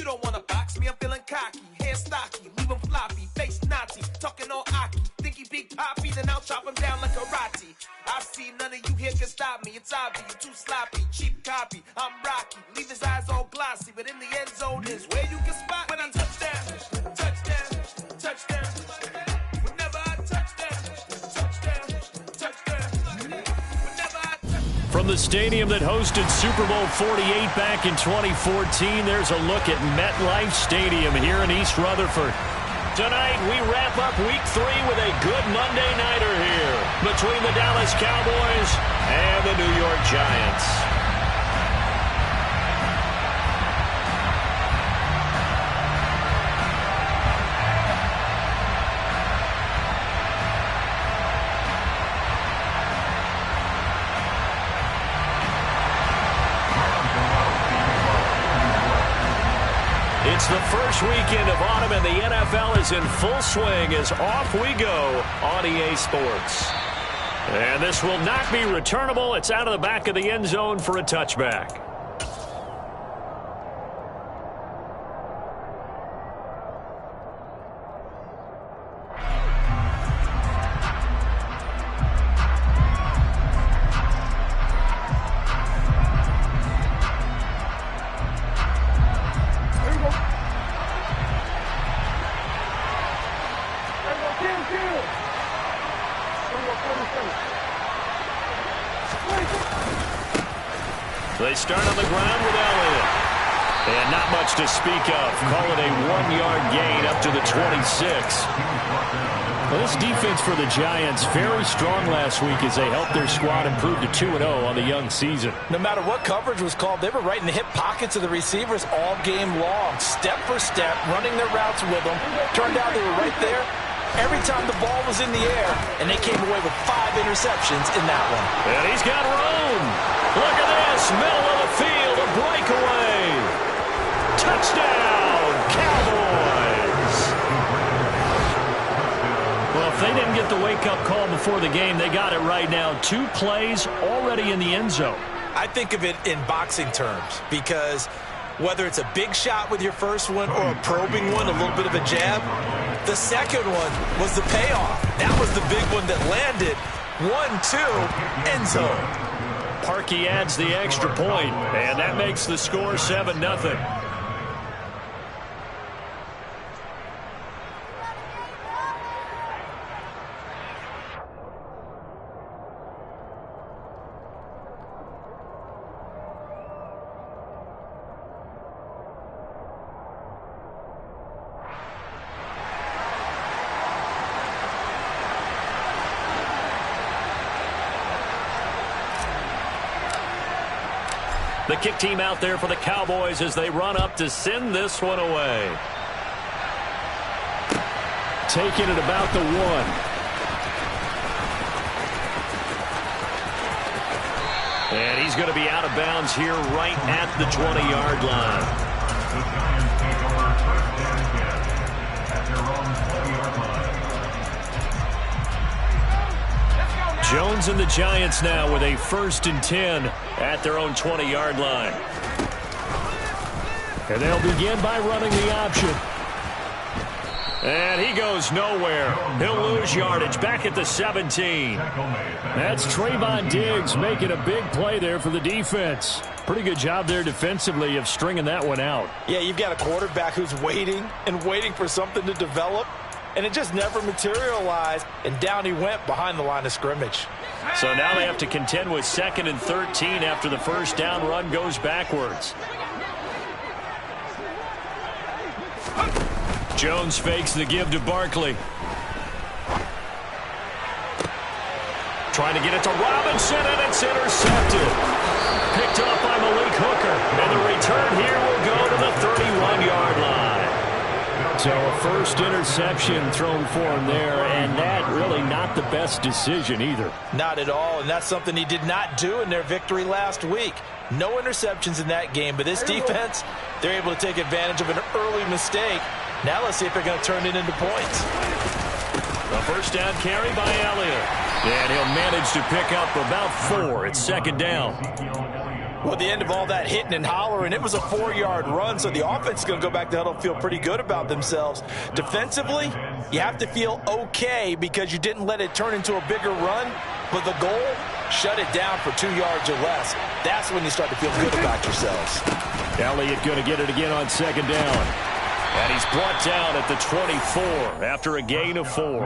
You don't wanna box me, I'm feeling cocky. Hair stocky, leave him floppy. Face Nazi, talking all Aki. Think he big poppy, then I'll chop him down like karate. I see none of you here can stop me. It's obvious, you too sloppy, cheap copy. I'm Rocky, leave his eyes all glossy. But in the end zone is where you can spot when I touchdown, touchdown, touchdown. Whenever I touchdown, touchdown, touchdown. Whenever I touchdown. From the stadium that hosted Super Bowl 48 back in 2014, there's a look at MetLife Stadium here in East Rutherford. Tonight, we wrap up Week 3 with a good Monday nighter here between the Dallas Cowboys and the New York Giants. It's the first weekend of autumn, and the NFL is in full swing as off we go on EA Sports. And this will not be returnable. It's out of the back of the end zone for a touchback. They start on the ground with Elliott. And not much to speak of. Call it a 1-yard gain up to the 26. Well, this defense for the Giants very strong last week as they helped their squad improve to 2-0 on the young season. No matter what coverage was called, they were right in the hip pockets of the receivers all game long. Step for step, running their routes with them. Turned out they were right there every time the ball was in the air, and they came away with 5 interceptions in that one. And he's got room. Look at this, middle of the field, a breakaway. Touchdown, Cowboys. Well, if they didn't get the wake-up call before the game, they got it right now. 2 plays already in the end zone. I think of it in boxing terms because whether it's a big shot with your first one or a probing one, a little bit of a jab, the second one was the payoff. That was the big one that landed. 1-2, end zone. Parkey adds the extra point, and that makes the score 7-0. The kick team out there for the Cowboys as they run up to send this one away. Taking it about the 1. And he's going to be out of bounds here right at the 20-yard line. The Giants take over first down again at their own 20-yard line. Jones and the Giants now with a 1st and 10 at their own 20-yard line. And they'll begin by running the option. And he goes nowhere. He'll lose yardage back at the 17. That's Trayvon Diggs making a big play there for the defense. Pretty good job there defensively of stringing that one out. Yeah, you've got a quarterback who's waiting and waiting for something to develop, and it just never materialized, and down he went behind the line of scrimmage. So now they have to contend with 2nd and 13 after the first down run goes backwards. Jones fakes the give to Barkley. Trying to get it to Robinson, and it's intercepted. Picked up by Malik Hooker, and the return here will go to the 31-yard line. So a first interception thrown for him there, and that really not the best decision either. Not at all, and that's something he did not do in their victory last week. No interceptions in that game, but this defense, they're able to take advantage of an early mistake. Now let's see if they're going to turn it into points. The first down carry by Elliott. And he'll manage to pick up about 4. It's 2nd down. Well, the end of all that hitting and hollering, it was a 4-yard run, so the offense is going to go back to huddle and feel pretty good about themselves. Defensively, you have to feel okay because you didn't let it turn into a bigger run, but the goal, shut it down for 2 yards or less. That's when you start to feel good about yourselves. Elliott going to get it again on second down. And he's brought down at the 24 after a gain of 4.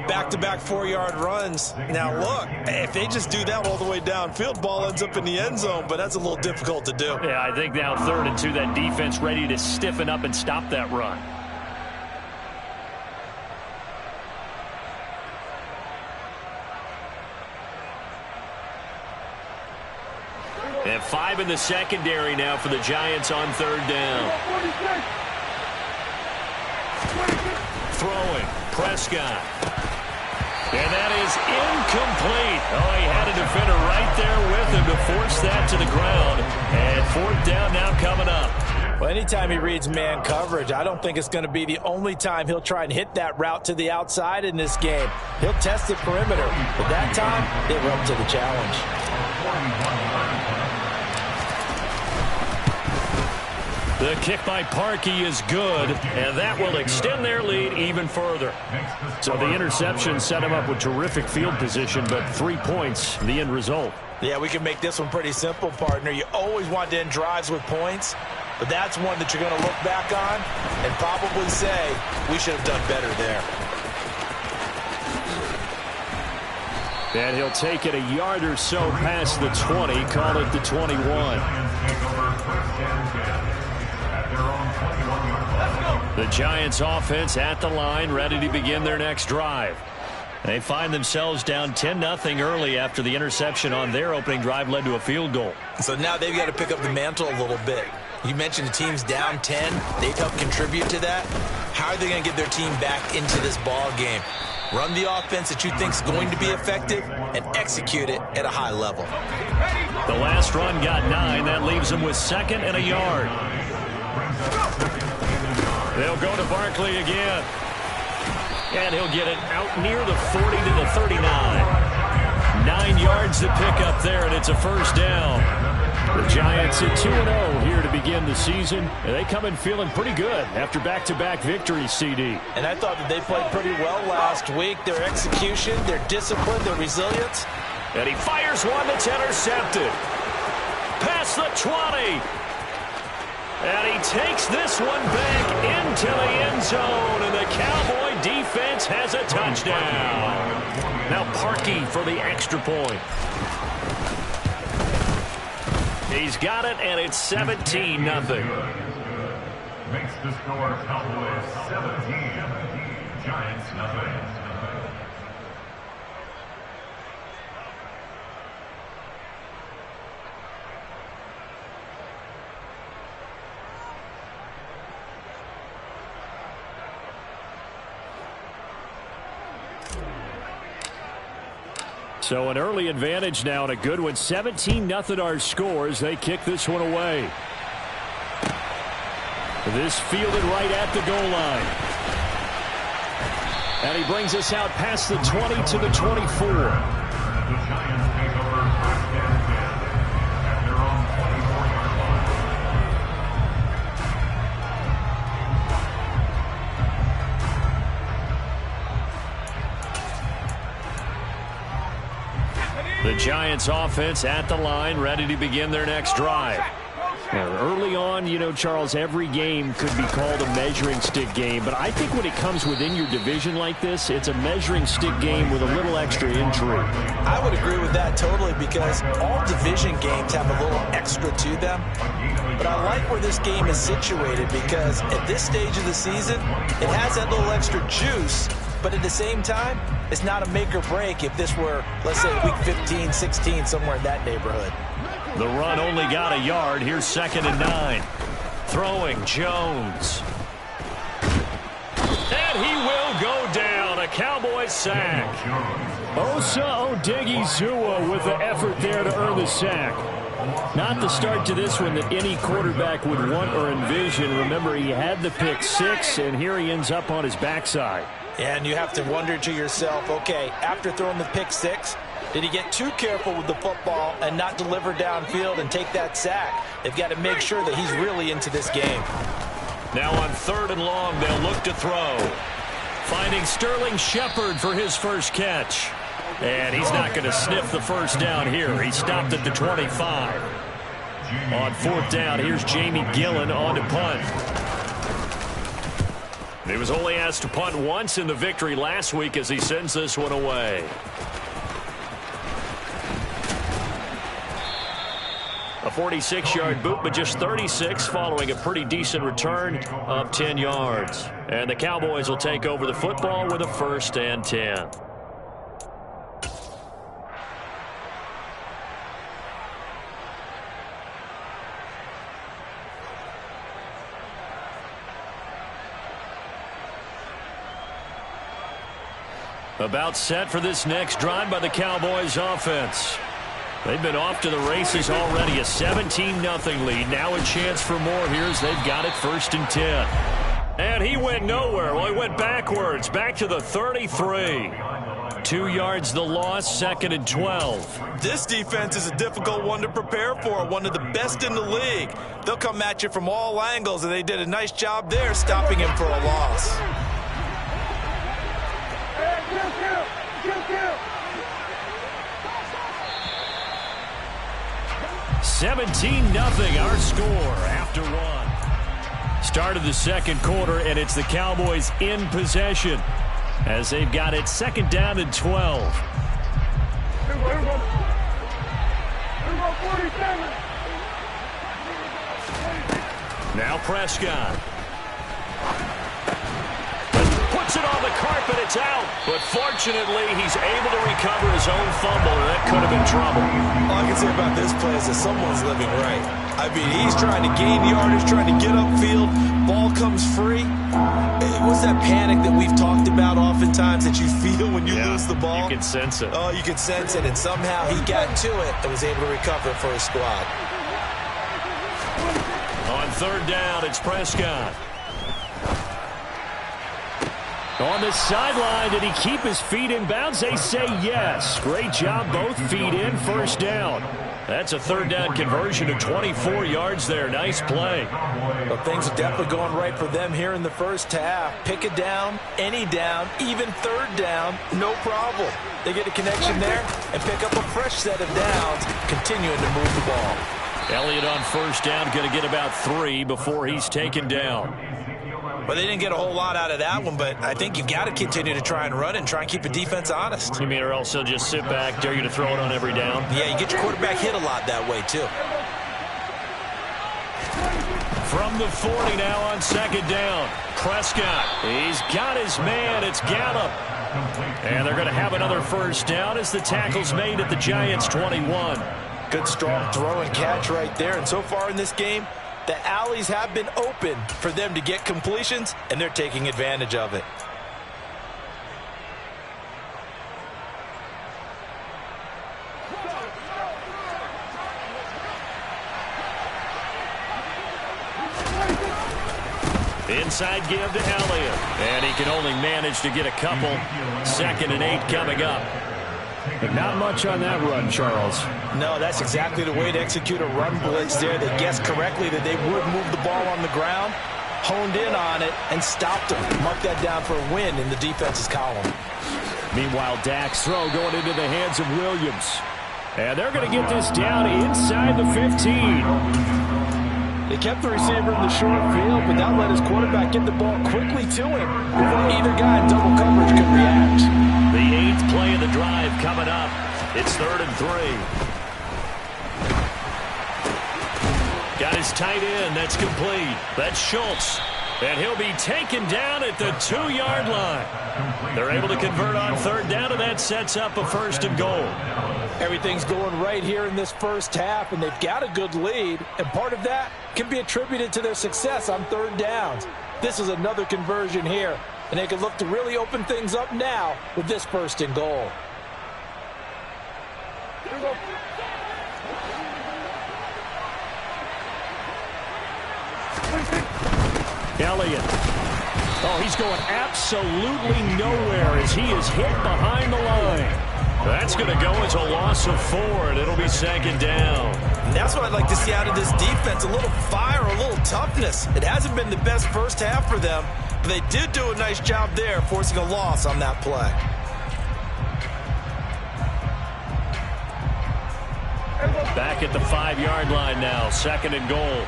Back-to-back 4-yard runs. Now, look, if they just do that all the way downfield, ball ends up in the end zone, but that's a little difficult to do. Yeah, I think now 3rd and 2, that defense ready to stiffen up and stop that run. And 5 in the secondary now for the Giants on 3rd down. Throwing, Prescott. And that is incomplete. Oh, he had a defender right there with him to force that to the ground. And 4th down now coming up. Well, anytime he reads man coverage, I don't think it's going to be the only time he'll try and hit that route to the outside in this game. He'll test the perimeter. But that time, they were up to the challenge. The kick by Parkey is good, and that will extend their lead even further. So the interception set him up with terrific field position, but 3 points, the end result. Yeah, we can make this one pretty simple, partner. You always want to end drives with points, but that's one that you're going to look back on and probably say, we should have done better there. And he'll take it a yard or so past the 20, call it the 21. The Giants offense at the line, ready to begin their next drive. They find themselves down 10-0 early after the interception on their opening drive led to a field goal. So now they've got to pick up the mantle a little bit. You mentioned the team's down 10. They've helped contribute to that. How are they going to get their team back into this ball game? Run the offense that you think is going to be effective and execute it at a high level. The last run got 9. That leaves them with 2nd and a yard. They'll go to Barkley again. And he'll get it out near the 40 to the 39. 9 yards to pick up there, and it's a 1st down. The Giants at 2-0 here to begin the season. And they come in feeling pretty good after back-to-back victories, CD. And I thought that they played pretty well last week. Their execution, their discipline, their resilience. And he fires one that's intercepted. Past the 20. And he takes this one back into the end zone. And the Cowboy defense has a touchdown. Now Parkey for the extra point. He's got it, and it's 17-0. Makes the score Cowboys 17, Giants nothing. So an early advantage now and a good one. 17-0 our scores. They kick this one away. This fielded right at the goal line. And he brings us out past the 20 to the 24. The Giants take over 1st and 10 at their own 24-yard line. The Giants offense at the line, ready to begin their next drive. Now, early on, you know, Charles, every game could be called a measuring stick game, but I think when it comes within your division like this, it's a measuring stick game with a little extra intrigue. I would agree with that totally because all division games have a little extra to them. But I like where this game is situated because at this stage of the season, it has that little extra juice, but at the same time, it's not a make or break if this were, let's say, week 15, 16, somewhere in that neighborhood. The run only got a yard. Here's 2nd and 9. Throwing Jones. And he will go down. A Cowboy sack. Osa Odighizuwa with the effort there to earn the sack. Not the start to this one that any quarterback would want or envision. Remember, he had the pick 6, and here he ends up on his backside. And you have to wonder to yourself, okay, after throwing the pick 6, Did he get too careful with the football and not deliver downfield and take that sack? They've got to make sure that he's really into this game. Now on 3rd and long, they'll look to throw. Finding Sterling Shepard for his first catch. And he's not going to sniff the first down here. He stopped at the 25. On 4th down, here's Jamie Gillen on to punt. He was only asked to punt once in the victory last week as he sends this one away. A 46-yard boot, but just 36 following a pretty decent return of 10 yards. And the Cowboys will take over the football with a 1st and 10. About set for this next drive by the Cowboys offense. They've been off to the races already. A 17-0 lead. Now a chance for more here as they've got it 1st and 10. And he went nowhere. Well, he went backwards. Back to the 33. 2 yards the loss, 2nd and 12. This defense is a difficult one to prepare for. One of the best in the league. They'll come at you from all angles, and they did a nice job there stopping him for a loss. 17-0 our score after one. Start of the 2nd quarter, and it's the Cowboys in possession as they've got it 2nd down and 12. Now Prescott. Puts it on the carpet, it's out. But fortunately, he's able to recover his own fumble, and that could have been trouble. All I can say about this play is that someone's living right. I mean, he's trying to gain yardage, trying to get upfield. Ball comes free. What's that panic that we've talked about oftentimes that you feel when you lose the ball? You can sense it. Oh, you can sense it, and somehow he got to it and was able to recover for his squad. On 3rd down, it's Prescott. On the sideline, did he keep his feet in bounds? They say yes. Great job, both feet in, 1st down. That's a 3rd down conversion of 24 yards there. Nice play. Well, things are definitely going right for them here in the first half. Pick a down, any down, even 3rd down, no problem. They get a connection there and pick up a fresh set of downs, continuing to move the ball. Elliott on 1st down, going to get about 3 before he's taken down. Well, they didn't get a whole lot out of that one, but I think you've got to continue to try and run and try and keep the defense honest. You mean or else they'll just sit back, dare you to throw it on every down? Yeah, you get your quarterback hit a lot that way, too. From the 40 now on 2nd down. Prescott, he's got his man. It's Gallup. And they're going to have another 1st down as the tackle's made at the Giants' 21. Good, strong throw and catch right there. And so far in this game, the alleys have been open for them to get completions, and they're taking advantage of it. Inside give to Elliott. And he can only manage to get a couple. 2nd and 8 coming up. But not much on that run, Charles. No, that's exactly the way to execute a run blitz there. They guessed correctly that they would move the ball on the ground, honed in on it, and stopped them. Mark that down for a win in the defense's column. Meanwhile, Dak's throw going into the hands of Williams. And they're going to get this down inside the 15. They kept the receiver in the short field, but that let his quarterback get the ball quickly to him before either guy in double coverage could react. The 8th play of the drive coming up. It's 3rd and 3. Got his tight end. That's complete. That's Schultz. And he'll be taken down at the 2-yard line. They're able to convert on 3rd down, and that sets up a 1st and goal. Everything's going right here in this first half, and they've got a good lead. And part of that can be attributed to their success on 3rd downs. This is another conversion here, and they can look to really open things up now with this 1st and goal. Elliott. Oh, he's going absolutely nowhere as he is hit behind the line. That's going to go as a loss of 4, and it'll be 2nd down. And that's what I'd like to see out of this defense, a little fire, a little toughness. It hasn't been the best first half for them, but they did do a nice job there, forcing a loss on that play. Back at the 5-yard line now, 2nd and goal.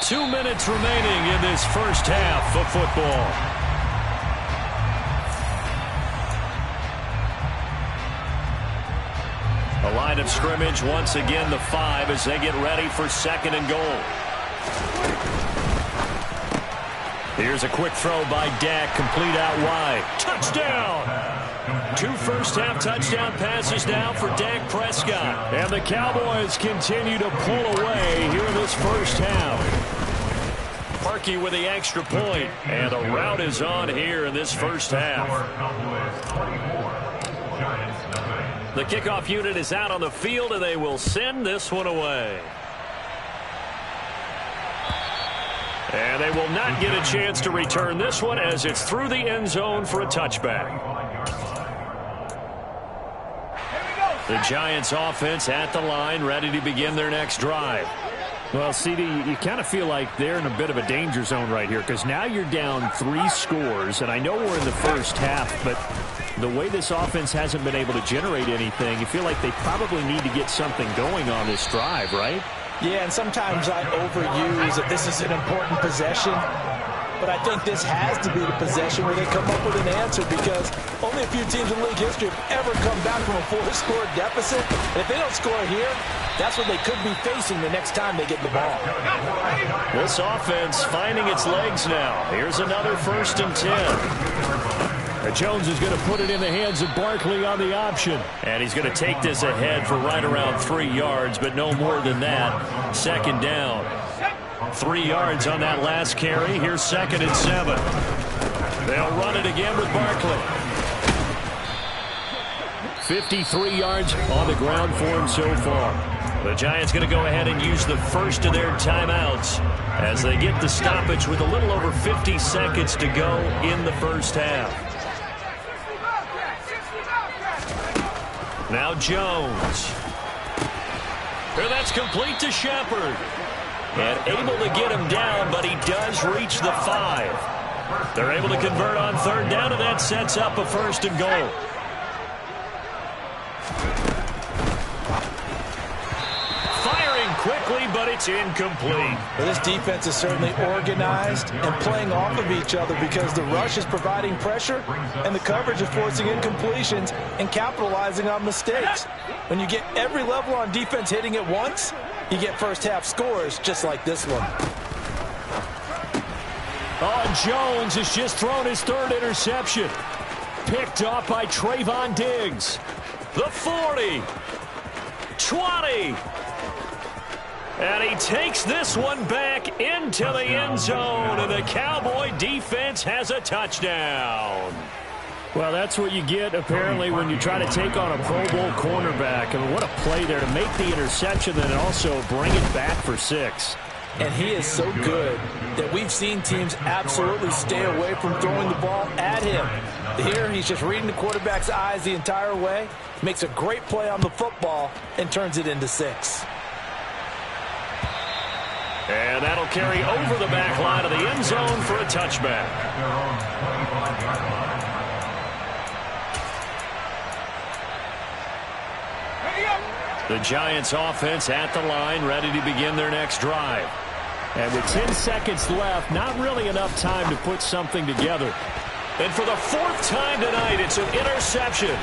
Two minutes remaining in this first half of football. A line of scrimmage, once again the 5 as they get ready for 2nd and goal. Here's a quick throw by Dak, complete out wide. Touchdown! 2 first-half touchdown passes now for Dak Prescott. And the Cowboys continue to pull away here in this first half. Markey with the extra point, and the rout is on here in this first half. The kickoff unit is out on the field, and they will send this one away. And they will not get a chance to return this one as it's through the end zone for a touchback. The Giants offense at the line, ready to begin their next drive. Well, CD, you kind of feel like they're in a bit of a danger zone right here because now you're down 3 scores, and I know we're in the first half, but the way this offense hasn't been able to generate anything, you feel like they probably need to get something going on this drive, right? Yeah, and sometimes I overuse that this is an important possession, but I think this has to be the possession where they come up with an answer because only a few teams in league history have ever come back from a 4-score deficit. And if they don't score here, that's what they could be facing the next time they get the ball. This offense finding its legs now. Here's another 1st and 10. Jones is going to put it in the hands of Barkley on the option. And he's going to take this ahead for right around 3 yards, but no more than that. 2nd down. 3 yards on that last carry. Here's 2nd and 7. They'll run it again with Barkley. 53 yards on the ground for him so far. The Giants going to go ahead and use the first of their timeouts as they get the stoppage with a little over 50 seconds to go in the first half. Now Jones. And that's complete to Shepard. And able to get him down, but he does reach the 5. They're able to convert on 3rd down, and that sets up a 1st and goal. Firing quickly, but it's incomplete. Well, this defense is certainly organized and playing off of each other because the rush is providing pressure and the coverage is forcing incompletions and capitalizing on mistakes. When you get every level on defense hitting at once, you get first-half scores just like this one. Oh, Jones has just thrown his 3rd interception. Picked off by Trayvon Diggs. The 40. 20. And he takes this one back into the end zone, and the Cowboy defense has a touchdown. Well, that's what you get, apparently, when you try to take on a Pro Bowl cornerback. I mean, what a play there to make the interception and also bring it back for 6. And he is so good that we've seen teams absolutely stay away from throwing the ball at him. Here, he's just reading the quarterback's eyes the entire way, makes a great play on the football, and turns it into 6. And that'll carry over the back line of the end zone for a touchback. The Giants offense at the line, ready to begin their next drive. And with 10 seconds left, not really enough time to put something together. And for the 4th time tonight, it's an interception.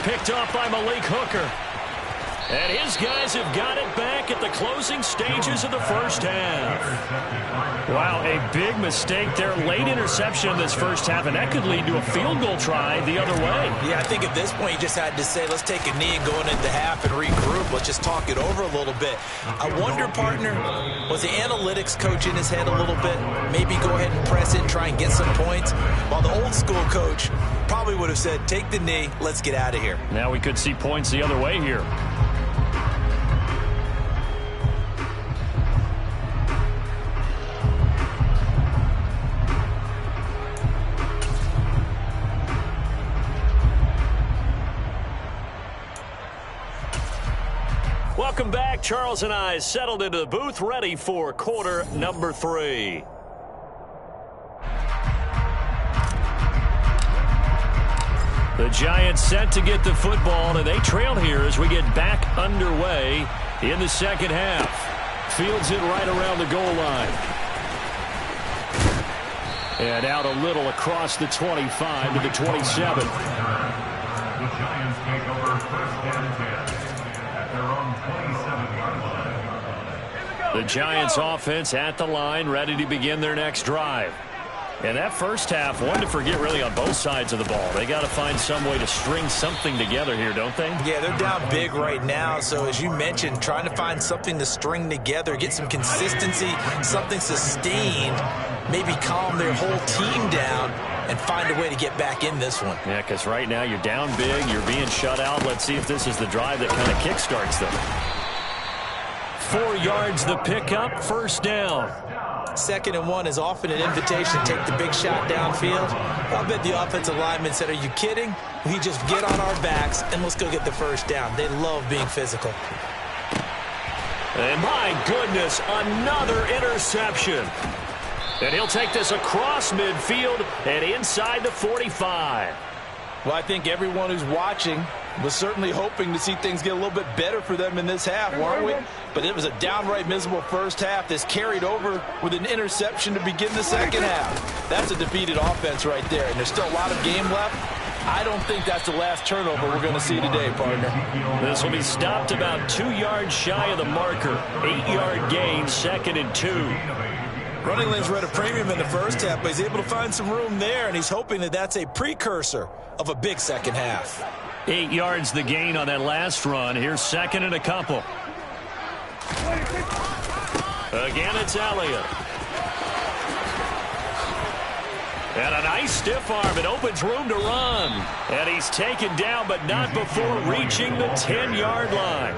Picked off by Malik Hooker. And his guys have got it back at the closing stages of the first half. Wow, a big mistake there. Late interception in this first half, and that could lead to a field goal try the other way. Yeah, I think at this point you just had to say, let's take a knee and go into half and regroup. Let's just talk it over a little bit. I wonder, partner, was the analytics coach in his head a little bit? Maybe go ahead and press it and try and get some points? While the old school coach probably would have said, take the knee, let's get out of here. Now we could see points the other way here. Welcome back. Charles and I settled into the booth, ready for quarter number 3. The Giants set to get the football, and they trail here as we get back underway in the second half. Fields it right around the goal line. And out a little across the 25 to the 27. The Giants take over first and 10 at their own 27-yard line. The Giants offense at the line, ready to begin their next drive. And that first half, one to forget really on both sides of the ball. They got to find some way to string something together here, don't they? Yeah, they're down big right now. So as you mentioned, trying to find something to string together, get some consistency, something sustained, maybe calm their whole team down and find a way to get back in this one. Yeah, because right now you're down big, you're being shut out. Let's see if this is the drive that kind of kickstarts them. 4 yards the pickup, first down. 2nd and 1 is often an invitation to take the big shot downfield. I bet the offensive lineman said, are you kidding? We just get on our backs and let's go get the first down. They love being physical. And my goodness, another interception. And he'll take this across midfield and inside the 45. Well, I think everyone who's watching was certainly hoping to see things get a little bit better for them in this half, weren't we? But it was a downright miserable first half that's carried over with an interception to begin the second half. That's a defeated offense right there, and there's still a lot of game left. I don't think that's the last turnover we're going to see today, partner. This will be stopped about 2 yards shy of the marker. 8-yard gain, 2nd and 2. Running lanes were at a premium in the first half, but he's able to find some room there, and he's hoping that that's a precursor of a big second half. 8 yards the gain on that last run. Here's 2nd and a couple. Again, it's Elliott. And a nice stiff arm. It opens room to run. And he's taken down, but not before reaching the 10-yard line.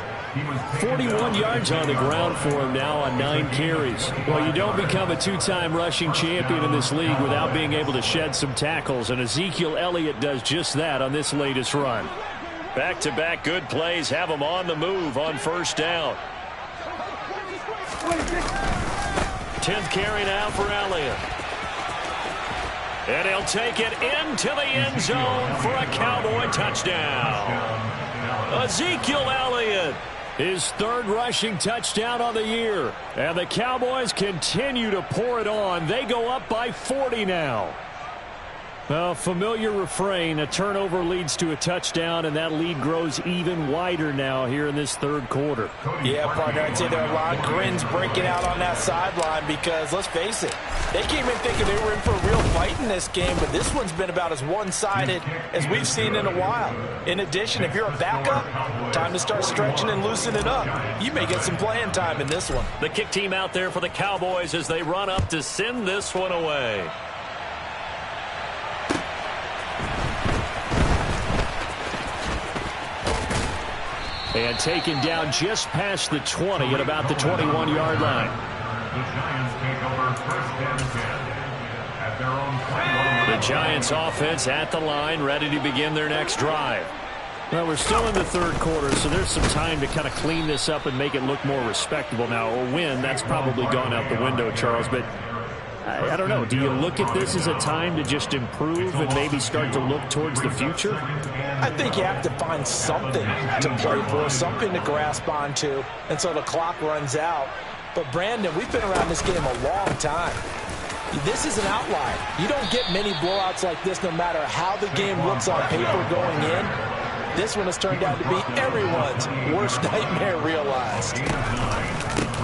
41 yards on the ground for him now on 9 carries. Well, you don't become a 2-time rushing champion in this league without being able to shed some tackles, and Ezekiel Elliott does just that on this latest run. Back-to-back good plays have him on the move on first down. 10th carry now for Elliott. And he'll take it into the end zone for a Cowboy touchdown. Ezekiel Elliott, his 3rd rushing touchdown on the year. And the Cowboys continue to pour it on. They go up by 40 now. Well, familiar refrain, a turnover leads to a touchdown, and that lead grows even wider now here in this 3rd quarter. Yeah, partner, I'd say there are a lot of grins breaking out on that sideline because, let's face it, they came in thinking they were in for a real fight in this game, but this one's been about as one-sided as we've seen in a while. In addition, if you're a backup, time to start stretching and loosening up. You may get some playing time in this one. The kick team out there for the Cowboys as they run up to send this one away. And taken down just past the 20 at about the 21-yard line. The Giants take over first and 10 at their own 21. The Giants offense at the line, ready to begin their next drive. Well, we're still in the 3rd quarter, so there's some time to kind of clean this up and make it look more respectable now. A win, that's probably gone out the window, Charles, but I don't know. Do you look at this as a time to just improve and maybe start to look towards the future? I think you have to find something to play for, something to grasp onto until the clock runs out. But, Brandon, we've been around this game a long time. This is an outlier. You don't get many blowouts like this no matter how the game looks on paper going in. This one has turned out to be everyone's worst nightmare realized.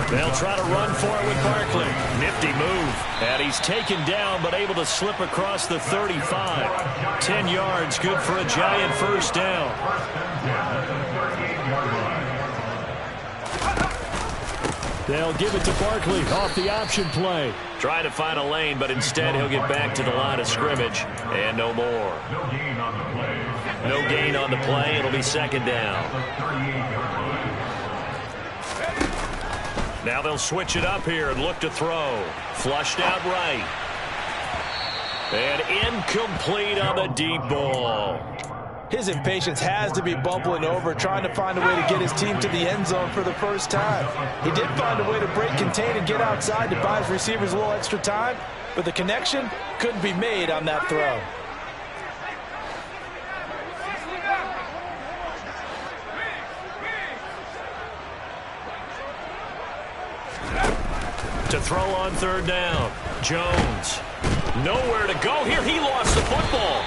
They'll try to run for it with Barkley. Nifty move. And he's taken down but able to slip across the 35. 10 yards, good for a Giant first down. They'll give it to Barkley off the option play. Trying to find a lane, but instead he'll get back to the line of scrimmage. And no more. No gain on the play. It'll be 2nd down. Now they'll switch it up here and look to throw. Flushed out right. And incomplete on the deep ball. His impatience has to be bubbling over, trying to find a way to get his team to the end zone for the first time. He did find a way to break, contain, and get outside to buy his receivers a little extra time, but the connection couldn't be made on that throw. To throw on third down. Jones. Nowhere to go here. He lost the football.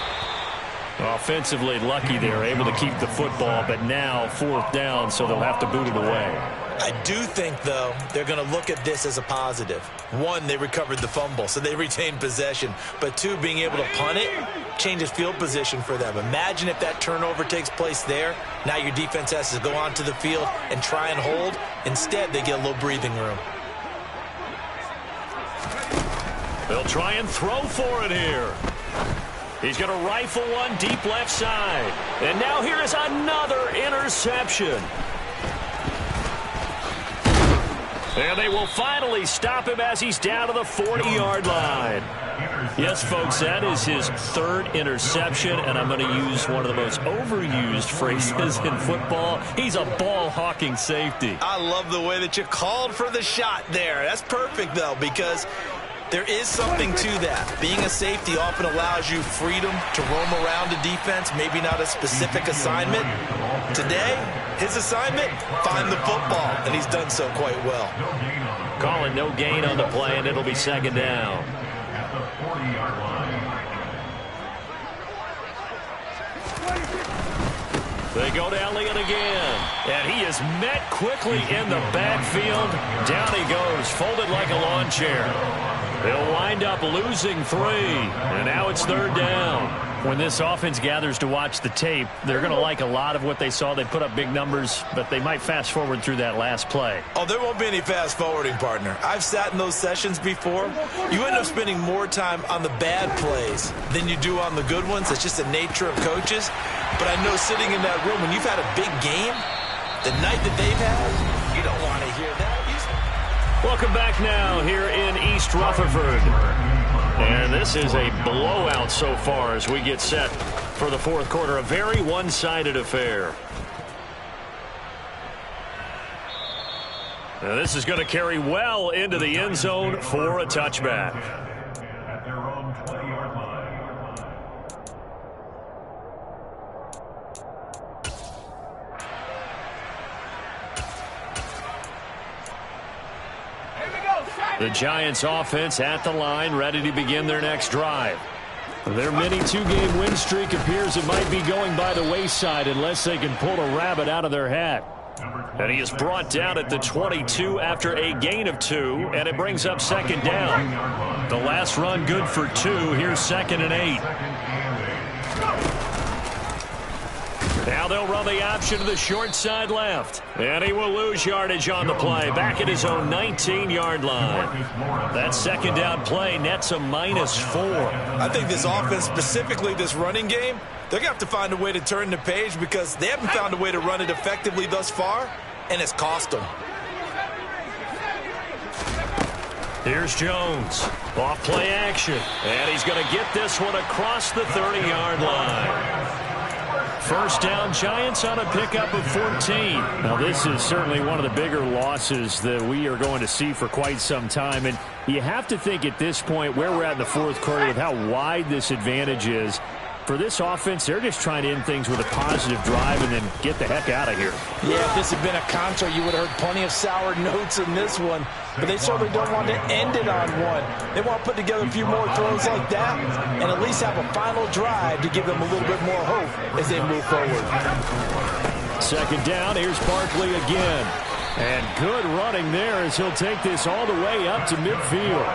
Offensively lucky they're able to keep the football, but now fourth down, so they'll have to boot it away. I do think, though, they're going to look at this as a positive. One, they recovered the fumble, so they retained possession. But two, being able to punt it changes field position for them. Imagine if that turnover takes place there. Now your defense has to go onto the field and try and hold. Instead, they get a little breathing room. They'll try and throw for it here. He's going to rifle one deep left side. And now here is another interception. And they will finally stop him as he's down to the 40-yard line. Yes, folks, that is his third interception, and I'm going to use one of the most overused phrases in football. He's a ball-hawking safety. I love the way that you called for the shot there. That's perfect, though, because there is something to that. Being a safety often allows you freedom to roam around a defense, maybe not a specific assignment. Today, his assignment, find the football, and he's done so quite well. Calling no gain on the play, and it'll be second down. At the 40-yard line. They go to Elliott again, and he is met quickly in the backfield. Down he goes, folded like a lawn chair. They'll wind up losing 3, and now it's third down. When this offense gathers to watch the tape, they're going to like a lot of what they saw. They put up big numbers, but they might fast forward through that last play. Oh, there won't be any fast forwarding, partner. I've sat in those sessions before. You end up spending more time on the bad plays than you do on the good ones. It's just the nature of coaches. But I know sitting in that room, when you've had a big game, the night that they've had, you don't want to hear that. Welcome back now here in East Rutherford. And this is a blowout so far as we get set for the fourth quarter. A very one-sided affair. Now this is going to carry well into the end zone for a touchback. At their own 20-yard line. The Giants offense at the line, ready to begin their next drive. Their mini two-game win streak appears it might be going by the wayside unless they can pull a rabbit out of their hat. And he is brought down at the 22 after a gain of 2, and it brings up second down. The last run good for 2. Here's 2nd and 8. Now they'll run the option to the short side left. And he will lose yardage on the play. Back at his own 19-yard line. That second down play nets a -4. I think this offense, specifically this running game, they're going to have to find a way to turn the page because they haven't found a way to run it effectively thus far, and it's cost them. Here's Jones. Off play action. And he's going to get this one across the 30-yard line. First down, Giants on a pickup of 14. Now, this is certainly one of the bigger losses that we are going to see for quite some time. And you have to think at this point where we're at in the fourth quarter with how wide this advantage is. For this offense, they're just trying to end things with a positive drive and then get the heck out of here. Yeah, if this had been a contra, you would have heard plenty of sour notes in this one. But they certainly don't want to end it on one. They want to put together a few more throws like that and at least have a final drive to give them a little bit more hope as they move forward. Second down, here's Barkley again. And good running there as he'll take this all the way up to midfield.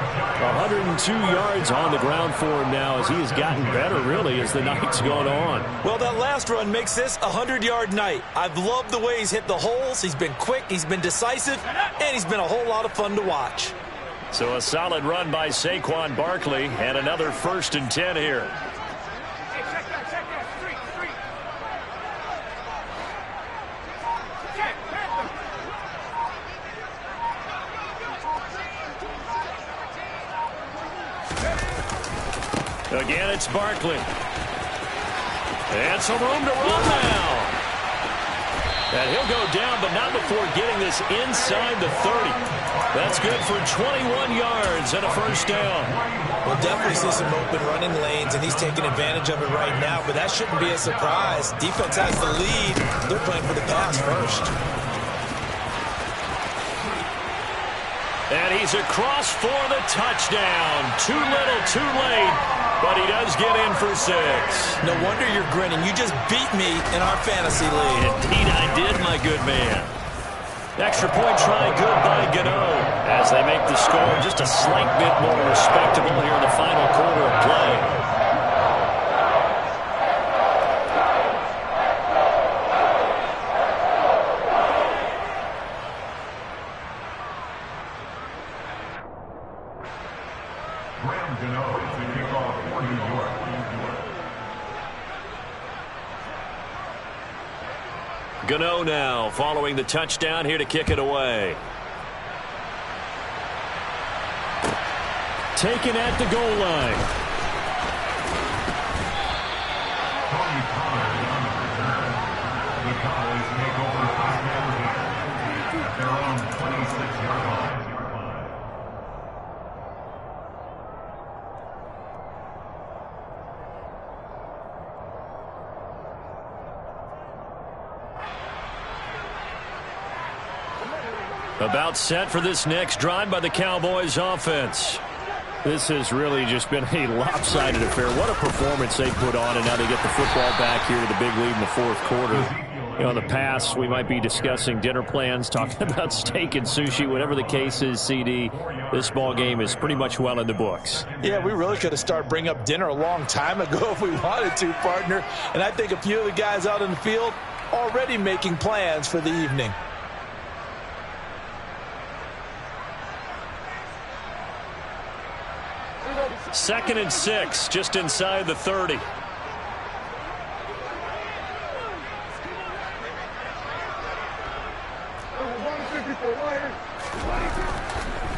102 yards on the ground for him now as he has gotten better, really, as the night's gone on. Well, that last run makes this a 100-yard night. I've loved the way he's hit the holes. He's been quick, he's been decisive, and he's been a whole lot of fun to watch. So a solid run by Saquon Barkley and another 1st and 10 here. Again, it's Barkley. And some room to run now. And he'll go down, but not before getting this inside the 30. That's good for 21 yards and a first down. We'll definitely see some open running lanes, and he's taking advantage of it right now, but that shouldn't be a surprise. Defense has the lead. They're playing for the pass first. And he's across for the touchdown. Too little, too late, but he does get in for 6. No wonder you're grinning. You just beat me in our fantasy league. Indeed I did, my good man. Extra point try good by Gano as they make the score just a slight bit more respectable here in the final quarter of play. Gano now following the touchdown here to kick it away. Taken at the goal line. The Cowboys take over 5 yards at their own 26-yard line. About set for this next drive by the Cowboys offense. This has really just been a lopsided affair. What a performance they put on, and now they get the football back here with a big lead in the fourth quarter. You know, in the past, we might be discussing dinner plans, talking about steak and sushi, whatever the case is, CD. This ball game is pretty much well in the books. Yeah, we really could have started bringing up dinner a long time ago if we wanted to, partner. And I think a few of the guys out in the field already making plans for the evening. Second and 6, just inside the 30.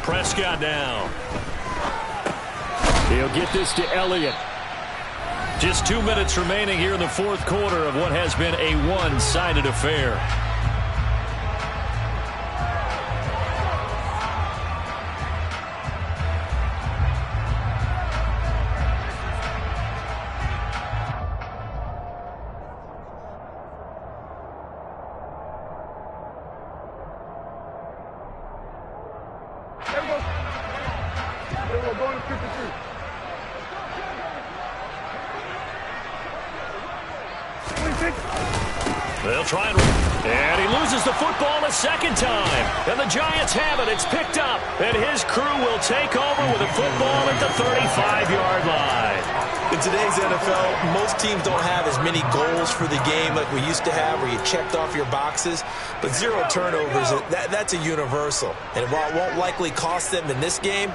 Prescott now. He'll get this to Elliott. Just 2 minutes remaining here in the fourth quarter of what has been a one-sided affair. They'll try and he loses the football a second time. And the Giants have it. It's picked up. And his crew will take over with a football at the 35-yard line. In today's NFL, most teams don't have as many goals for the game like we used to have where you checked off your boxes. But 0 turnovers, that's a universal. And while it won't likely cost them in this game,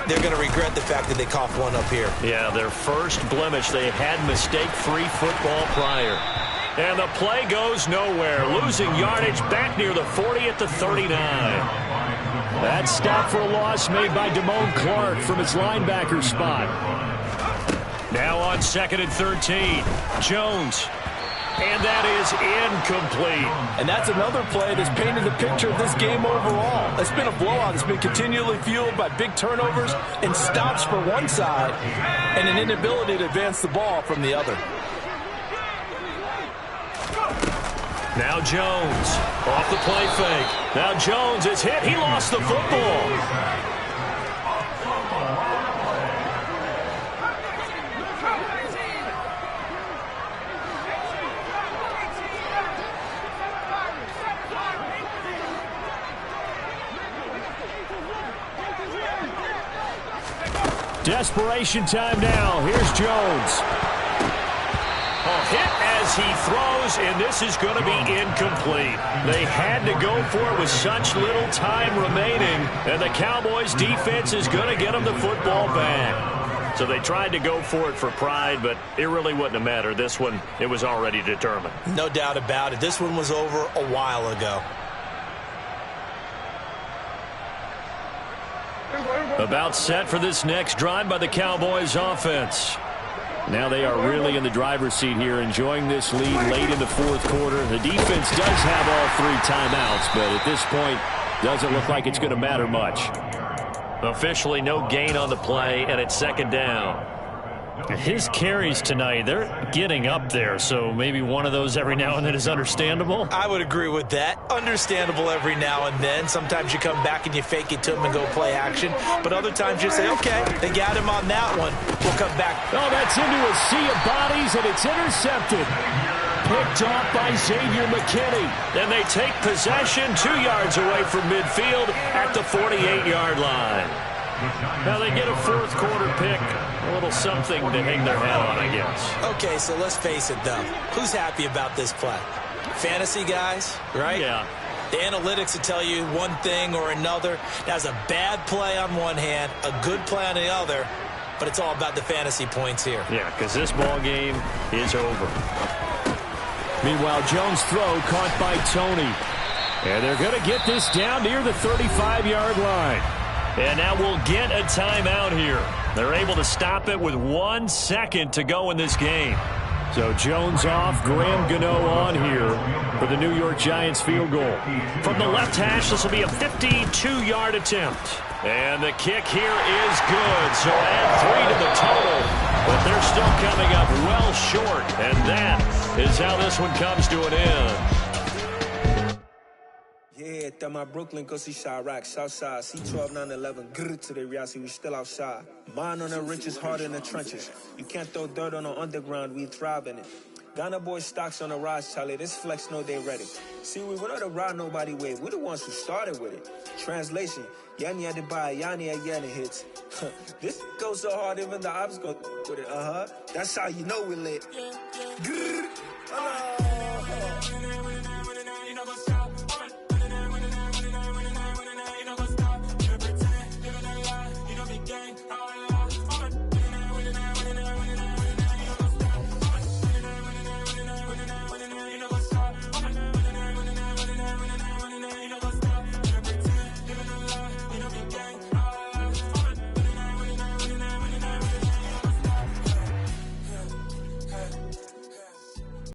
they're going to regret the fact that they coughed one up here. Yeah, their first blemish. They had mistake-free football prior. And the play goes nowhere. Losing yardage back near the 40 at the 39. That stop for a loss made by Damone Clark from his linebacker spot. Now on 2nd and 13. Jones. And that is incomplete. And that's another play that's painted the picture of this game overall. It's been a blowout. It's been continually fueled by big turnovers and stops for one side and an inability to advance the ball from the other. Now Jones off the play fake. Now Jones is hit. He lost the football. Desperation time now. Here's Jones. Hit as he throws, and this is going to be incomplete. They had to go for it with such little time remaining, and the Cowboys' defense is going to get them the football back. So they tried to go for it for pride, but it really wouldn't have mattered. This one, it was already determined. No doubt about it. This one was over a while ago. About set for this next drive by the Cowboys offense. Now they are really in the driver's seat here, enjoying this lead late in the fourth quarter. The defense does have all 3 timeouts, but at this point, doesn't look like it's going to matter much. Officially no gain on the play, and it's second down. His carries tonight, they're getting up there, so maybe one of those every now and then is understandable. I would agree with that. Understandable every now and then. Sometimes you come back and you fake it to him and go play action. But other times you say, okay, they got him on that one. We'll come back. Oh, that's into a sea of bodies, and it's intercepted. Picked off by Xavier McKinney. Then they take possession 2 yards away from midfield at the 48-yard line. Now they get a fourth quarter pick. A little something to hang their hat on, I guess. Okay, so let's face it, though. Who's happy about this play? Fantasy guys, right? Yeah. The analytics will tell you one thing or another. That's a bad play on one hand, a good play on the other, but it's all about the fantasy points here. Yeah, because this ball game is over. Meanwhile, Jones' throw caught by Tony. And they're going to get this down near the 35-yard line. And now we'll get a timeout here. They're able to stop it with 1 second to go in this game. So Jones off, Graham Gano on here for the New York Giants field goal. From the left hash, this will be a 52-yard attempt. And the kick here is good. So add 3 to the total. But they're still coming up well short. And that is how this one comes to an end. Yeah, that my Brooklyn, go see Chirac, Southside, C12, 911, grrr to the Riasi, we still outside. Mine on the riches, hard in the trenches. You can't throw dirt on the underground, we thrive in it. Ghana boys stocks on the rise, Charlie, this flex know they ready. See, we were not a ride nobody way, we the ones who started with it. Translation, Yanni had to buy, Yanni again it hits. This goes so hard, even the ops go with it, That's how you know we lit. Grrr.